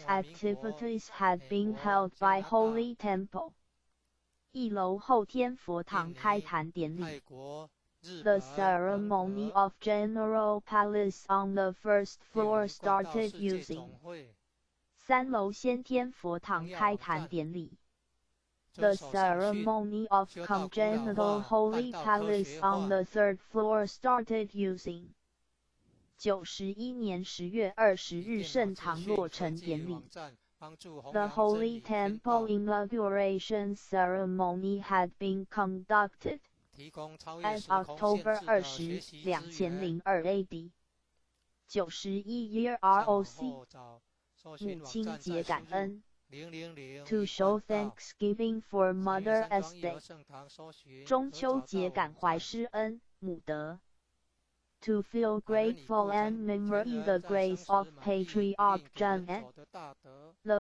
activities had been held by Holy Temple. 一楼后天佛堂开坛典礼。The ceremony of General Palace on the first floor started using. 3楼先天佛堂开坛典礼。The ceremony of Congenital Holy Palace on the third floor started using. 91年10月20日圣堂落成典礼。The Holy Temple inauguration ceremony had been conducted as October 20, 2002 AD. 91 Year ROC 母亲节感恩 To show thanksgiving for Mother's Day 中秋节感怀师恩母德 To feel grateful and memory the grace of Patriarch John and the